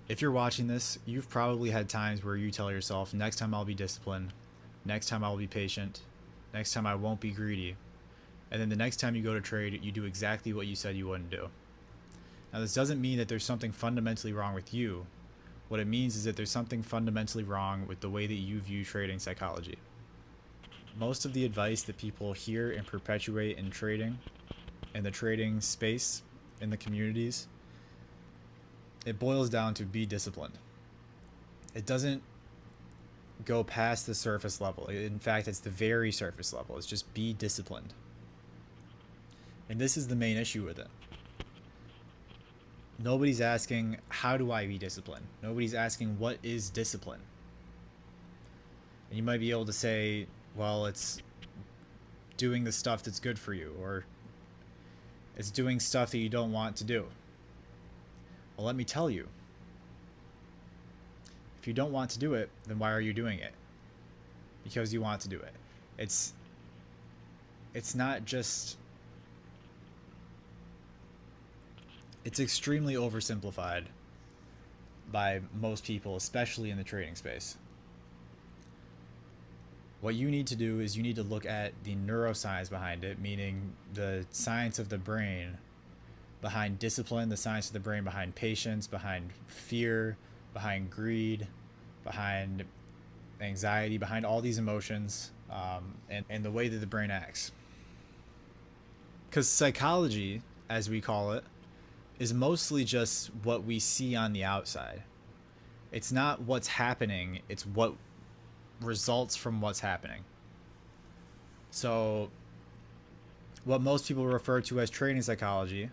If you're watching this, you've probably had times where you tell yourself, next time I'll be disciplined, next time I'll be patient, next time I won't be greedy. And then the next time you go to trade, you do exactly what you said you wouldn't do. Now, this doesn't mean that there's something fundamentally wrong with you. What it means is that there's something fundamentally wrong with the way that you view trading psychology. Most of the advice that people hear and perpetuate in trading, in the trading space, in the communities, it boils down to be disciplined. It doesn't go past the surface level. In fact, it's the very surface level. It's just be disciplined. And this is the main issue with it. Nobody's asking, how do I be disciplined? Nobody's asking, what is discipline? And you might be able to say, well, it's doing the stuff that's good for you, or it's doing stuff that you don't want to do. Well, let me tell you. If you don't want to do it, then why are you doing it? Because you want to do it. It's not just... It's extremely oversimplified by most people, especially in the trading space. What you need to do is you need to look at the neuroscience behind it, meaning the science of the brain behind discipline, the science of the brain behind patience, behind fear, behind greed, behind anxiety, behind all these emotions, and the way that the brain acts. Because psychology, as we call it, is mostly just what we see on the outside. It's not what's happening, it's what results from what's happening. So, what most people refer to as trading psychology,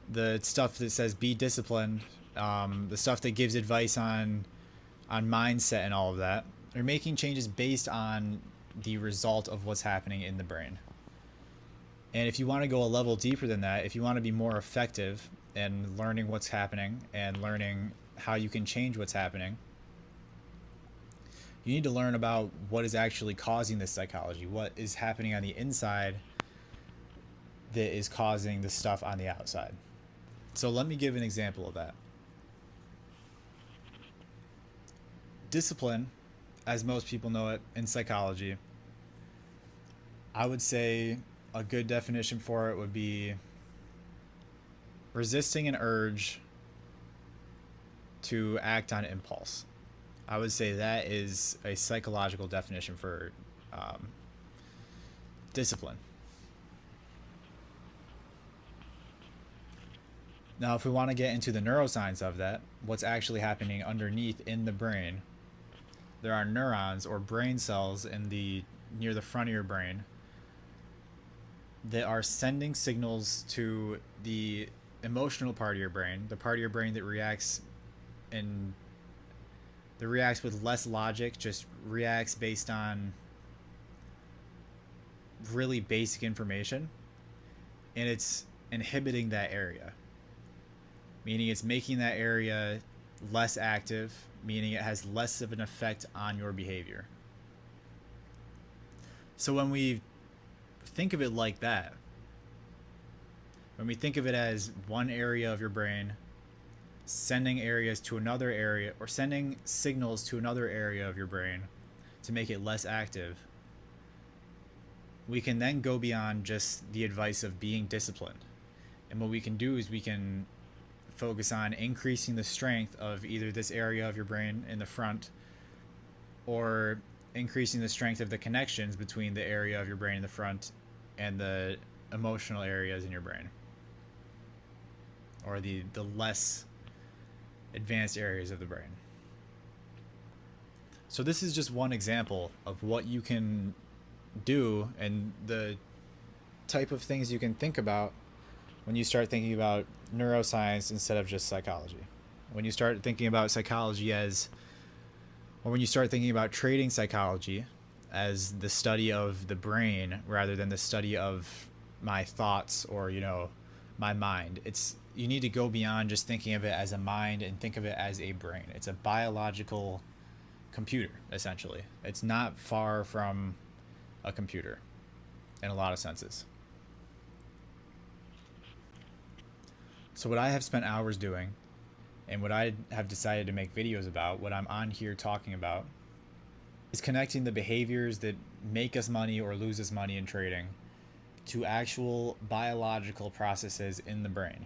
the stuff that says be disciplined, the stuff that gives advice on mindset and all of that, are making changes based on the result of what's happening in the brain. And if you want to go a level deeper than that, if you want to be more effective in learning what's happening and learning how you can change what's happening, you need to learn about what is actually causing this psychology, what is happening on the inside that is causing the stuff on the outside. So let me give an example of that. Discipline, as most people know it in psychology, I would say a good definition for it would be resisting an urge to act on impulse. I would say that is a psychological definition for discipline. Now, if we want to get into the neuroscience of that, what's actually happening underneath in the brain, there are neurons or brain cells near the front of your brain that are sending signals to the emotional part of your brain, the part of your brain that reacts with less logic, just reacts based on really basic information, and it's inhibiting that area, meaning it's making that area less active, meaning it has less of an effect on your behavior. So when we think of it like that, when we think of it as one area of your brain sending areas to another area, or sending signals to another area of your brain to make it less active, we can then go beyond just the advice of being disciplined. And what we can do is we can focus on increasing the strength of either this area of your brain in the front, or increasing the strength of the connections between the area of your brain in the front and the emotional areas in your brain, or the less advanced areas of the brain. So this is just one example of what you can do and the type of things you can think about when you start thinking about neuroscience instead of just psychology. When you start thinking about psychology or when you start thinking about trading psychology as the study of the brain rather than the study of my thoughts or, my mind. You need to go beyond just thinking of it as a mind and think of it as a brain. It's a biological computer, essentially. It's not far from a computer in a lot of senses. So what I have spent hours doing And what I have decided to make videos about, what I'm on here talking about, is connecting the behaviors that make us money or lose us money in trading to actual biological processes in the brain.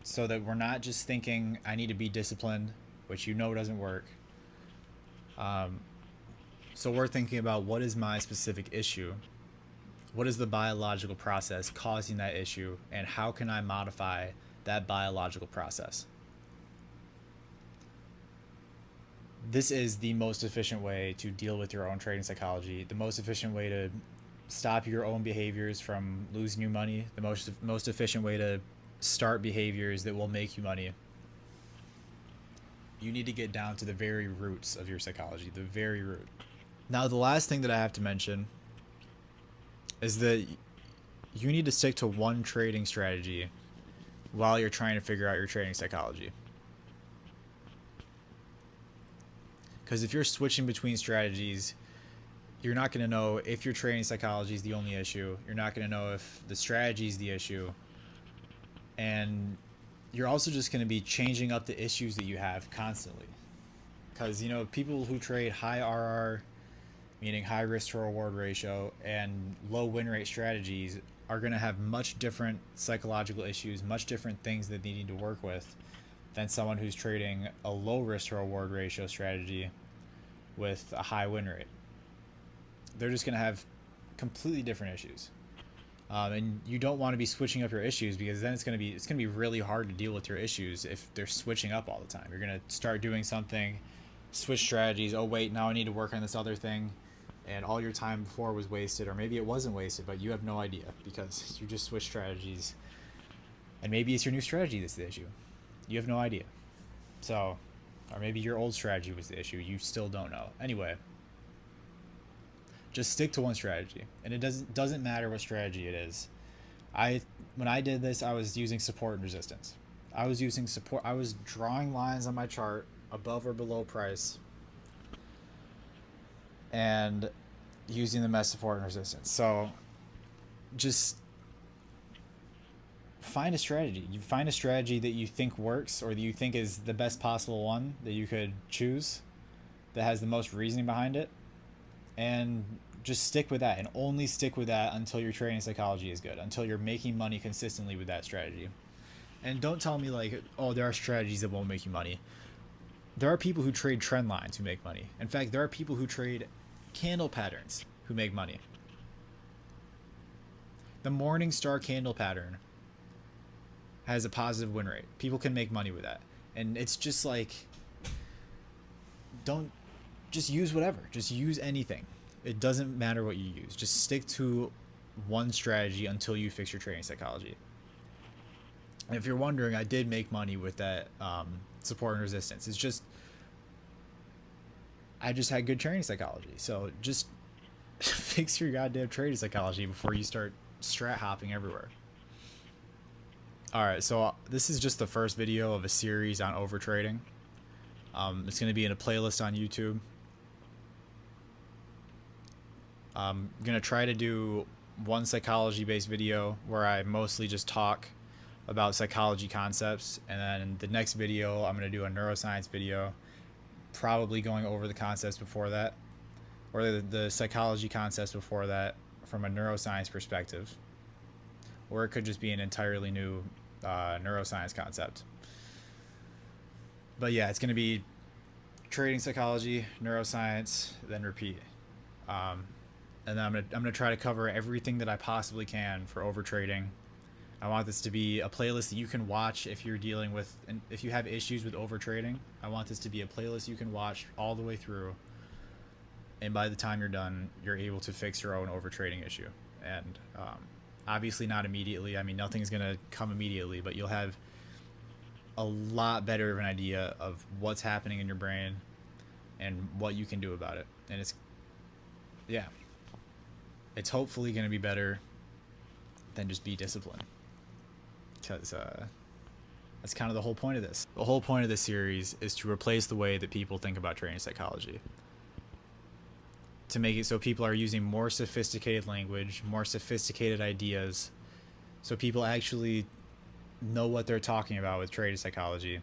So that we're not just thinking, I need to be disciplined, which you know doesn't work. So we're thinking about, what is my specific issue? What is the biological process causing that issue? And how can I modify that biological process? This is the most efficient way to deal with your own trading psychology, the most efficient way to stop your own behaviors from losing you money, the most efficient way to start behaviors that will make you money. You need to get down to the very roots of your psychology, the very root. Now, the last thing that I have to mention is that you need to stick to one trading strategy while you're trying to figure out your trading psychology. Because if you're switching between strategies, you're not going to know if your trading psychology is the only issue. You're not going to know if the strategy is the issue. And you're also just going to be changing up the issues that you have constantly. Because, people who trade high RR, meaning high risk to reward ratio, and low win rate strategies are going to have much different psychological issues, much different things that they need to work with than someone who's trading a low risk to reward ratio strategy with a high win rate. They're just going to have completely different issues. And you don't want to be switching up your issues, because then it's going to be really hard to deal with your issues if they're switching up all the time. You're going to start doing something, switch strategies. Oh wait, now I need to work on this other thing, and all your time before was wasted, or maybe it wasn't wasted, but you have no idea because you just switched strategies. And maybe it's your new strategy that's the issue. You have no idea. So, or maybe your old strategy was the issue. You still don't know. Anyway, just stick to one strategy, and it doesn't matter what strategy it is. When I did this, I was using support and resistance. I was drawing lines on my chart above or below price and using them as support and resistance. So just find a strategy. You find a strategy that you think works, or that you think is the best possible one that you could choose, that has the most reasoning behind it, and just stick with that, and only stick with that until your trading psychology is good, until you're making money consistently with that strategy. And don't tell me like, oh, there are strategies that won't make you money. There are people who trade trend lines who make money. In fact, there are people who trade candle patterns who make money. The morning star candle pattern has a positive win rate. People can make money with that. And it's just like, don't just use whatever. Just use anything. It doesn't matter what you use. Just stick to one strategy until you fix your trading psychology. And if you're wondering, I did make money with that support and resistance. It's just, I just had good trading psychology. So just fix your goddamn trading psychology before you start strat hopping everywhere. All right, so this is just the first video of a series on overtrading. It's going to be in a playlist on YouTube. I'm going to try to do one psychology-based video where I mostly just talk about psychology concepts, and then the next video I'm going to do a neuroscience video, probably going over the concepts before that, or the psychology concepts before that from a neuroscience perspective, or it could just be an entirely new neuroscience concept. But yeah, it's going to be trading psychology, neuroscience, then repeat. And then I'm gonna try to cover everything that I possibly can for overtrading. I want this to be a playlist that you can watch if you're dealing with, and if you have issues with overtrading. I want this to be a playlist you can watch all the way through, and by the time you're done, you're able to fix your own overtrading issue. And obviously not immediately. I mean, nothing's gonna come immediately, but you'll have a lot better of an idea of what's happening in your brain and what you can do about it. And it's hopefully going to be better than just be disciplined, because that's kind of the whole point of this. The whole point of this series is to replace the way that people think about trading psychology, to make it so people are using more sophisticated language, more sophisticated ideas, so people actually know what they're talking about with trading psychology.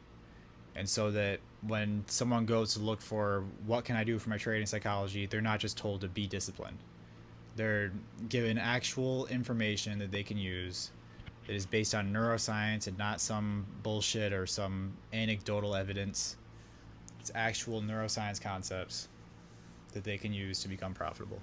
And so that when someone goes to look for what can I do for my trading psychology, they're not just told to be disciplined. They're given actual information that they can use that is based on neuroscience and not some bullshit or some anecdotal evidence. It's actual neuroscience concepts that they can use to become profitable.